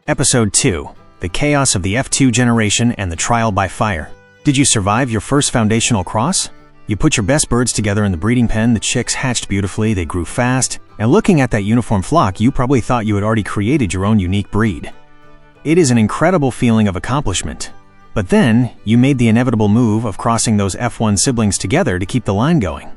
Episode 2: The Chaos of the F2 Generation and the Trial by Fire. Did you survive your first foundational cross? You put your best birds together in the breeding pen, the chicks hatched beautifully, they grew fast, and looking at that uniform flock, you probably thought you had already created your own unique breed. It is an incredible feeling of accomplishment. But then, you made the inevitable move of crossing those F1 siblings together to keep the line going.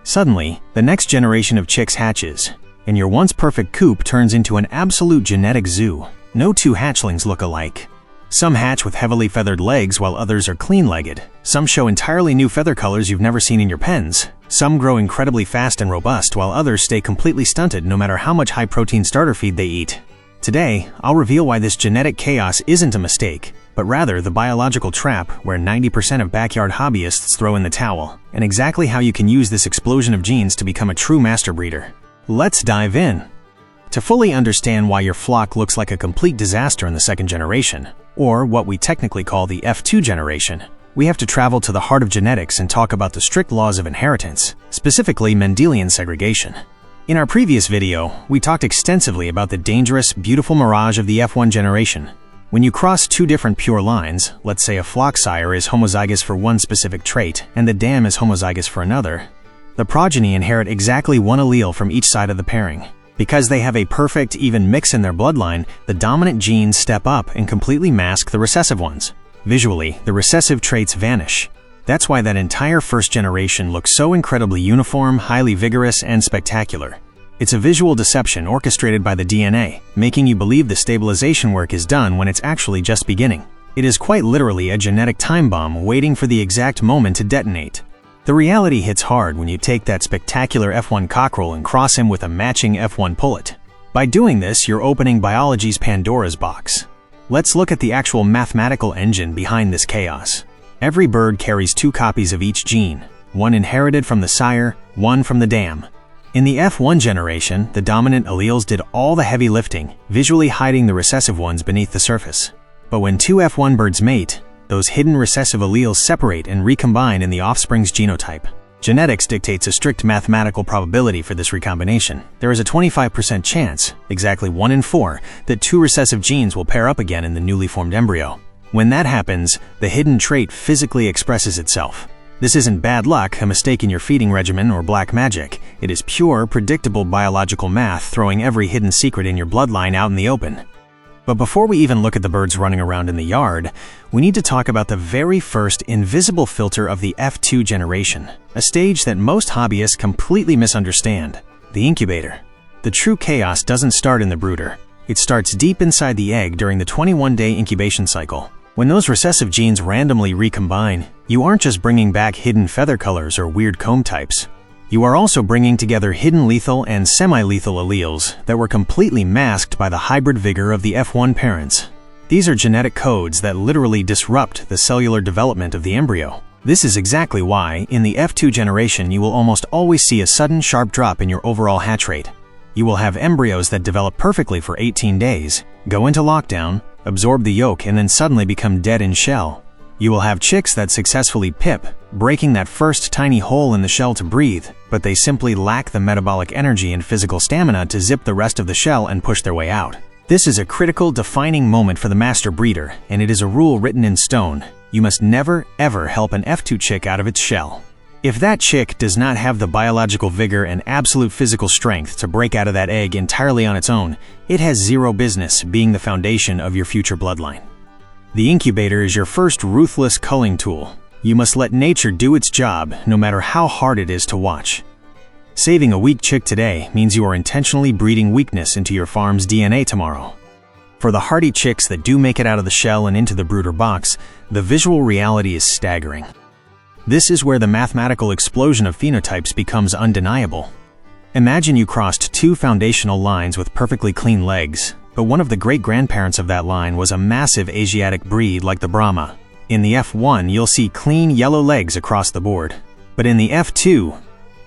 Suddenly, the next generation of chicks hatches, and your once perfect coop turns into an absolute genetic zoo. No two hatchlings look alike. Some hatch with heavily feathered legs while others are clean-legged. Some show entirely new feather colors you've never seen in your pens. Some grow incredibly fast and robust while others stay completely stunted no matter how much high-protein starter feed they eat. Today, I'll reveal why this genetic chaos isn't a mistake, but rather the biological trap where 90% of backyard hobbyists throw in the towel, and exactly how you can use this explosion of genes to become a true master breeder. Let's dive in. To fully understand why your flock looks like a complete disaster in the second generation, or what we technically call the F2 generation, we have to travel to the heart of genetics and talk about the strict laws of inheritance, specifically Mendelian segregation. In our previous video, we talked extensively about the dangerous, beautiful mirage of the F1 generation. When you cross two different pure lines, let's say a flock sire is homozygous for one specific trait and the dam is homozygous for another, the progeny inherit exactly one allele from each side of the pairing. Because they have a perfect, even mix in their bloodline, the dominant genes step up and completely mask the recessive ones. Visually, the recessive traits vanish. That's why that entire first generation looks so incredibly uniform, highly vigorous, and spectacular. It's a visual deception orchestrated by the DNA, making you believe the stabilization work is done when it's actually just beginning. It is quite literally a genetic time bomb waiting for the exact moment to detonate. The reality hits hard when you take that spectacular F1 cockerel and cross him with a matching F1 pullet. By doing this, you're opening biology's Pandora's box. Let's look at the actual mathematical engine behind this chaos. Every bird carries two copies of each gene, one inherited from the sire, one from the dam. In the F1 generation, the dominant alleles did all the heavy lifting, visually hiding the recessive ones beneath the surface. But when two F1 birds mate, those hidden recessive alleles separate and recombine in the offspring's genotype. Genetics dictates a strict mathematical probability for this recombination. There is a 25% chance, exactly 1 in 4, that two recessive genes will pair up again in the newly formed embryo. When that happens, the hidden trait physically expresses itself. This isn't bad luck, a mistake in your feeding regimen, or black magic. It is pure, predictable biological math throwing every hidden secret in your bloodline out in the open. But before we even look at the birds running around in the yard, we need to talk about the very first invisible filter of the F2 generation, a stage that most hobbyists completely misunderstand: the incubator. The true chaos doesn't start in the brooder. It starts deep inside the egg during the 21-day incubation cycle. When those recessive genes randomly recombine, you aren't just bringing back hidden feather colors or weird comb types. You are also bringing together hidden lethal and semi-lethal alleles that were completely masked by the hybrid vigor of the F1 parents. These are genetic codes that literally disrupt the cellular development of the embryo. This is exactly why, in the F2 generation, you will almost always see a sudden sharp drop in your overall hatch rate. You will have embryos that develop perfectly for 18 days, go into lockdown, absorb the yolk, and then suddenly become dead in shell. You will have chicks that successfully pip, breaking that first tiny hole in the shell to breathe, but they simply lack the metabolic energy and physical stamina to zip the rest of the shell and push their way out. This is a critical, defining moment for the master breeder, and it is a rule written in stone. You must never, ever help an F2 chick out of its shell. If that chick does not have the biological vigor and absolute physical strength to break out of that egg entirely on its own, it has zero business being the foundation of your future bloodline. The incubator is your first ruthless culling tool. You must let nature do its job, no matter how hard it is to watch. Saving a weak chick today means you are intentionally breeding weakness into your farm's DNA tomorrow. For the hardy chicks that do make it out of the shell and into the brooder box, the visual reality is staggering. This is where the mathematical explosion of phenotypes becomes undeniable. Imagine you crossed two foundational lines with perfectly clean legs, but one of the great-grandparents of that line was a massive Asiatic breed like the Brahma. In the F1, you'll see clean yellow legs across the board. But in the F2,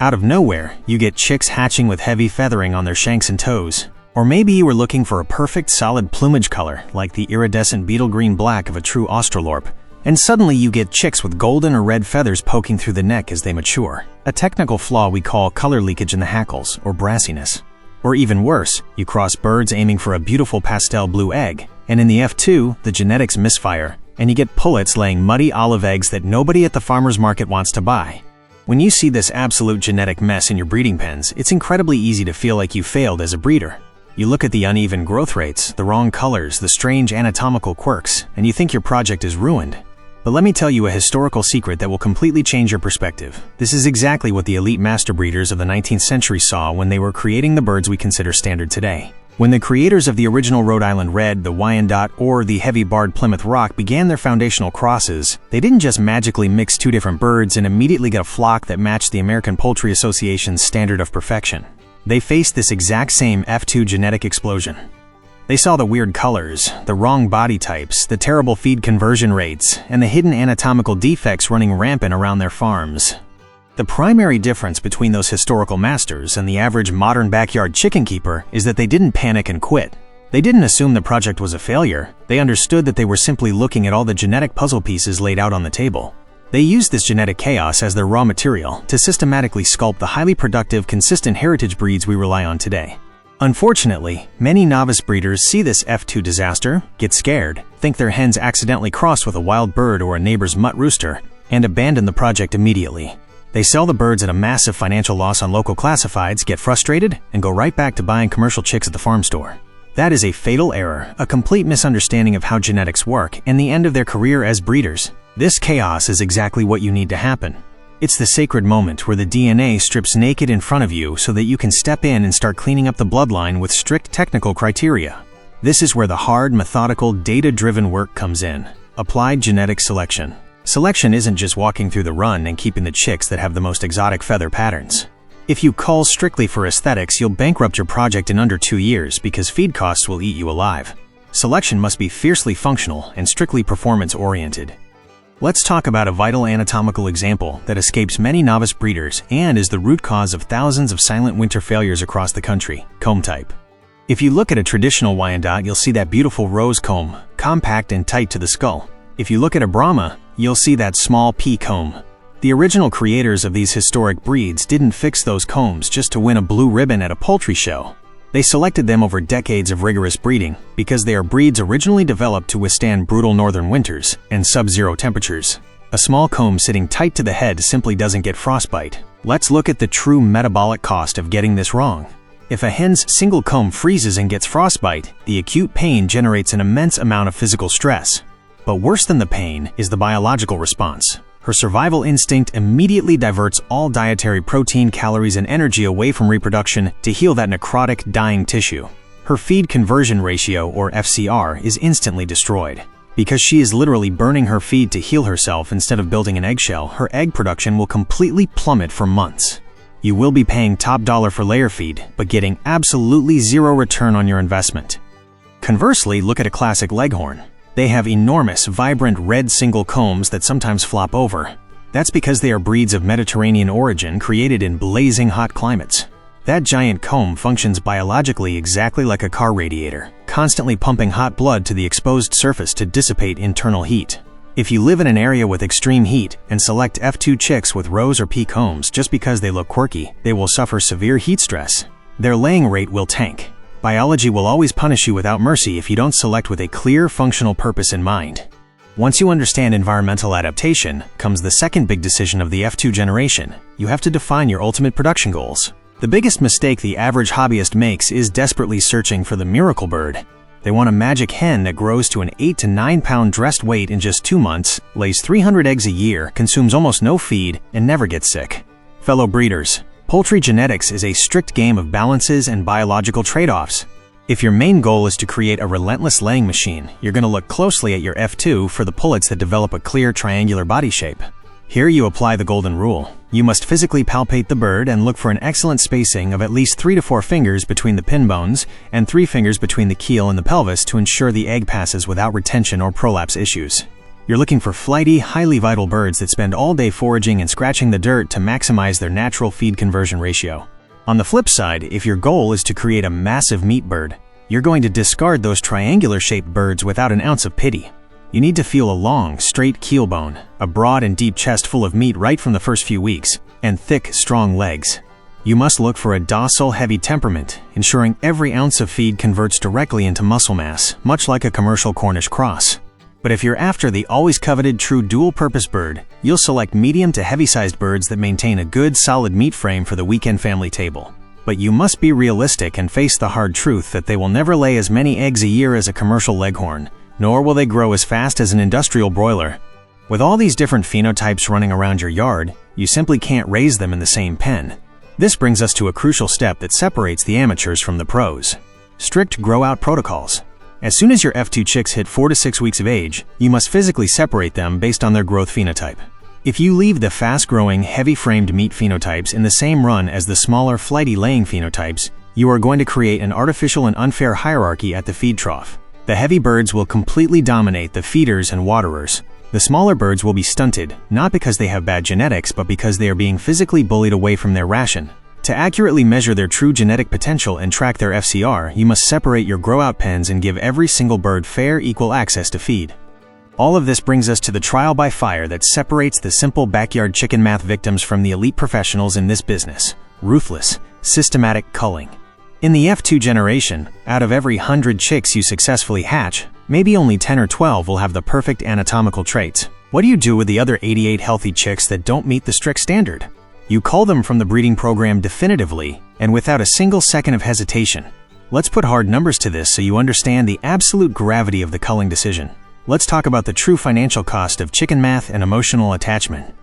out of nowhere, you get chicks hatching with heavy feathering on their shanks and toes. Or maybe you were looking for a perfect solid plumage color, like the iridescent beetle green black of a true Australorp. And suddenly you get chicks with golden or red feathers poking through the neck as they mature. A technical flaw we call color leakage in the hackles, or brassiness. Or even worse, you cross birds aiming for a beautiful pastel blue egg, and in the F2, the genetics misfire, and you get pullets laying muddy olive eggs that nobody at the farmer's market wants to buy. When you see this absolute genetic mess in your breeding pens, it's incredibly easy to feel like you failed as a breeder. You look at the uneven growth rates, the wrong colors, the strange anatomical quirks, and you think your project is ruined. But let me tell you a historical secret that will completely change your perspective. This is exactly what the elite master breeders of the 19th century saw when they were creating the birds we consider standard today. When the creators of the original Rhode Island Red, the Wyandotte, or the heavy-barred Plymouth Rock began their foundational crosses, they didn't just magically mix two different birds and immediately get a flock that matched the American Poultry Association's standard of perfection. They faced this exact same F2 genetic explosion. They saw the weird colors, the wrong body types, the terrible feed conversion rates, and the hidden anatomical defects running rampant around their farms. The primary difference between those historical masters and the average modern backyard chicken keeper is that they didn't panic and quit. They didn't assume the project was a failure. They understood that they were simply looking at all the genetic puzzle pieces laid out on the table. They used this genetic chaos as their raw material to systematically sculpt the highly productive, consistent heritage breeds we rely on today. Unfortunately, many novice breeders see this F2 disaster, get scared, think their hens accidentally crossed with a wild bird or a neighbor's mutt rooster, and abandon the project immediately. They sell the birds at a massive financial loss on local classifieds, get frustrated, and go right back to buying commercial chicks at the farm store. That is a fatal error, a complete misunderstanding of how genetics work, and the end of their career as breeders. This chaos is exactly what you need to happen. It's the sacred moment where the DNA strips naked in front of you so that you can step in and start cleaning up the bloodline with strict technical criteria. This is where the hard, methodical, data-driven work comes in. Applied genetic selection. Selection isn't just walking through the run and keeping the chicks that have the most exotic feather patterns. If you cull strictly for aesthetics, you'll bankrupt your project in under 2 years because feed costs will eat you alive. Selection must be fiercely functional and strictly performance-oriented. Let's talk about a vital anatomical example that escapes many novice breeders and is the root cause of thousands of silent winter failures across the country: comb type. If you look at a traditional Wyandotte, you'll see that beautiful rose comb, compact and tight to the skull. If you look at a Brahma, you'll see that small pea comb. The original creators of these historic breeds didn't fix those combs just to win a blue ribbon at a poultry show. They selected them over decades of rigorous breeding because they are breeds originally developed to withstand brutal northern winters and sub-zero temperatures. A small comb sitting tight to the head simply doesn't get frostbite. Let's look at the true metabolic cost of getting this wrong. If a hen's single comb freezes and gets frostbite, the acute pain generates an immense amount of physical stress. But worse than the pain is the biological response. Her survival instinct immediately diverts all dietary protein, calories, and energy away from reproduction to heal that necrotic, dying tissue. Her feed conversion ratio, or FCR, is instantly destroyed. Because she is literally burning her feed to heal herself instead of building an eggshell, her egg production will completely plummet for months. You will be paying top dollar for layer feed, but getting absolutely zero return on your investment. Conversely, look at a classic Leghorn. They have enormous, vibrant red single combs that sometimes flop over. That's because they are breeds of Mediterranean origin created in blazing hot climates. That giant comb functions biologically exactly like a car radiator, constantly pumping hot blood to the exposed surface to dissipate internal heat. If you live in an area with extreme heat and select F2 chicks with rose or pea combs just because they look quirky, they will suffer severe heat stress. Their laying rate will tank. Biology will always punish you without mercy if you don't select with a clear, functional purpose in mind. Once you understand environmental adaptation, comes the second big decision of the F2 generation. You have to define your ultimate production goals. The biggest mistake the average hobbyist makes is desperately searching for the miracle bird. They want a magic hen that grows to an 8 to 9 pound dressed weight in just 2 months, lays 300 eggs a year, consumes almost no feed, and never gets sick. Fellow breeders, poultry genetics is a strict game of balances and biological trade-offs. If your main goal is to create a relentless laying machine, you're going to look closely at your F2 for the pullets that develop a clear triangular body shape. Here you apply the golden rule. You must physically palpate the bird and look for an excellent spacing of at least 3 to 4 fingers between the pin bones and 3 fingers between the keel and the pelvis to ensure the egg passes without retention or prolapse issues. You're looking for flighty, highly vital birds that spend all day foraging and scratching the dirt to maximize their natural feed conversion ratio. On the flip side, if your goal is to create a massive meat bird, you're going to discard those triangular-shaped birds without an ounce of pity. You need to feel a long, straight keel bone, a broad and deep chest full of meat right from the first few weeks, and thick, strong legs. You must look for a docile, heavy temperament, ensuring every ounce of feed converts directly into muscle mass, much like a commercial Cornish cross. But if you're after the always coveted true dual-purpose bird, you'll select medium to heavy-sized birds that maintain a good, solid meat frame for the weekend family table. But you must be realistic and face the hard truth that they will never lay as many eggs a year as a commercial leghorn, nor will they grow as fast as an industrial broiler. With all these different phenotypes running around your yard, you simply can't raise them in the same pen. This brings us to a crucial step that separates the amateurs from the pros: strict grow-out protocols. As soon as your F2 chicks hit 4 to 6 weeks of age, you must physically separate them based on their growth phenotype. If you leave the fast-growing, heavy-framed meat phenotypes in the same run as the smaller, flighty laying phenotypes, you are going to create an artificial and unfair hierarchy at the feed trough. The heavy birds will completely dominate the feeders and waterers. The smaller birds will be stunted, not because they have bad genetics, but because they are being physically bullied away from their ration. To accurately measure their true genetic potential and track their FCR, you must separate your grow-out pens and give every single bird fair, equal access to feed. All of this brings us to the trial by fire that separates the simple backyard chicken math victims from the elite professionals in this business: ruthless, systematic culling. In the F2 generation, out of every 100 chicks you successfully hatch, maybe only 10 or 12 will have the perfect anatomical traits. What do you do with the other 88 healthy chicks that don't meet the strict standard? You cull them from the breeding program definitively and without a single second of hesitation. Let's put hard numbers to this so you understand the absolute gravity of the culling decision. Let's talk about the true financial cost of chicken math and emotional attachment.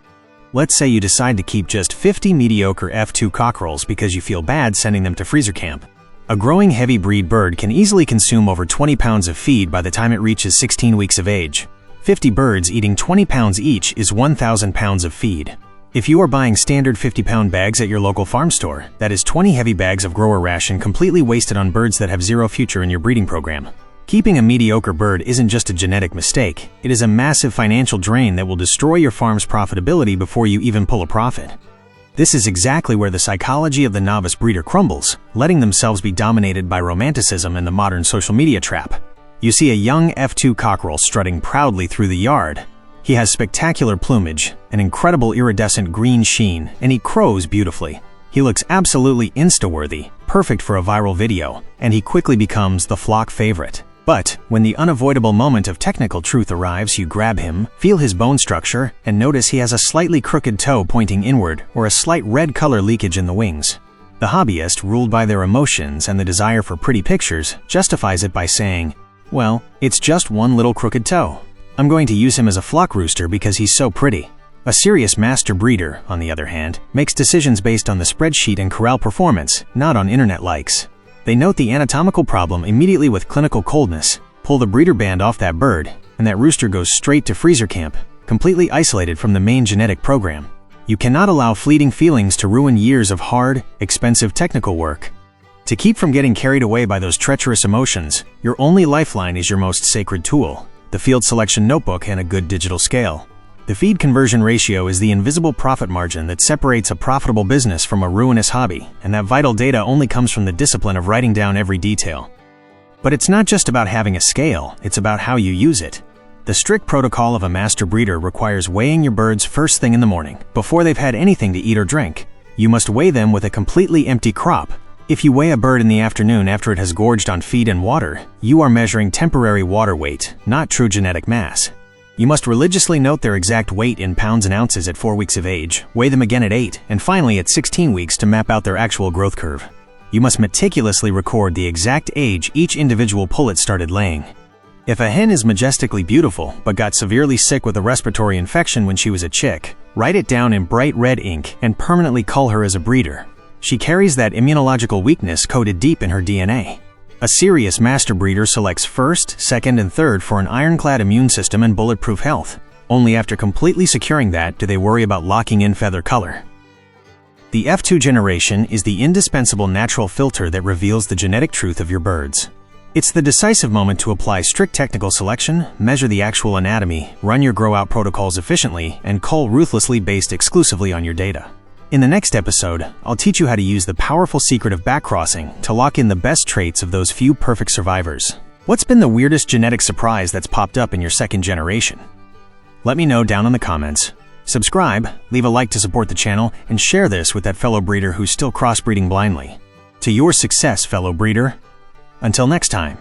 Let's say you decide to keep just 50 mediocre F2 cockerels because you feel bad sending them to freezer camp. A growing heavy breed bird can easily consume over 20 pounds of feed by the time it reaches 16 weeks of age. 50 birds eating 20 pounds each is 1,000 pounds of feed. If you are buying standard 50-pound bags at your local farm store, that is 20 heavy bags of grower ration completely wasted on birds that have zero future in your breeding program. Keeping a mediocre bird isn't just a genetic mistake, it is a massive financial drain that will destroy your farm's profitability before you even pull a profit. This is exactly where the psychology of the novice breeder crumbles, letting themselves be dominated by romanticism and the modern social media trap. You see a young F2 cockerel strutting proudly through the yard. He has spectacular plumage, an incredible iridescent green sheen, and he crows beautifully. He looks absolutely Insta-worthy, perfect for a viral video, and he quickly becomes the flock favorite. But when the unavoidable moment of technical truth arrives, you grab him, feel his bone structure, and notice he has a slightly crooked toe pointing inward or a slight red color leakage in the wings. The hobbyist, ruled by their emotions and the desire for pretty pictures, justifies it by saying, "Well, it's just one little crooked toe. I'm going to use him as a flock rooster because he's so pretty." A serious master breeder, on the other hand, makes decisions based on the spreadsheet and corral performance, not on internet likes. They note the anatomical problem immediately with clinical coldness, pull the breeder band off that bird, and that rooster goes straight to freezer camp, completely isolated from the main genetic program. You cannot allow fleeting feelings to ruin years of hard, expensive technical work. To keep from getting carried away by those treacherous emotions, your only lifeline is your most sacred tool: the field selection notebook and a good digital scale. The feed conversion ratio is the invisible profit margin that separates a profitable business from a ruinous hobby, and that vital data only comes from the discipline of writing down every detail. But it's not just about having a scale, it's about how you use it. The strict protocol of a master breeder requires weighing your birds first thing in the morning, before they've had anything to eat or drink. You must weigh them with a completely empty crop. If you weigh a bird in the afternoon after it has gorged on feed and water, you are measuring temporary water weight, not true genetic mass. You must religiously note their exact weight in pounds and ounces at 4 weeks of age, weigh them again at 8, and finally at 16 weeks to map out their actual growth curve. You must meticulously record the exact age each individual pullet started laying. If a hen is majestically beautiful but got severely sick with a respiratory infection when she was a chick, write it down in bright red ink and permanently cull her as a breeder. She carries that immunological weakness coded deep in her DNA. A serious master breeder selects first, second, and third for an ironclad immune system and bulletproof health. Only after completely securing that do they worry about locking in feather color. The F2 generation is the indispensable natural filter that reveals the genetic truth of your birds. It's the decisive moment to apply strict technical selection, measure the actual anatomy, run your grow-out protocols efficiently, and cull ruthlessly based exclusively on your data. In the next episode, I'll teach you how to use the powerful secret of backcrossing to lock in the best traits of those few perfect survivors. What's been the weirdest genetic surprise that's popped up in your second generation? Let me know down in the comments. Subscribe, leave a like to support the channel, and share this with that fellow breeder who's still crossbreeding blindly. To your success, fellow breeder. Until next time.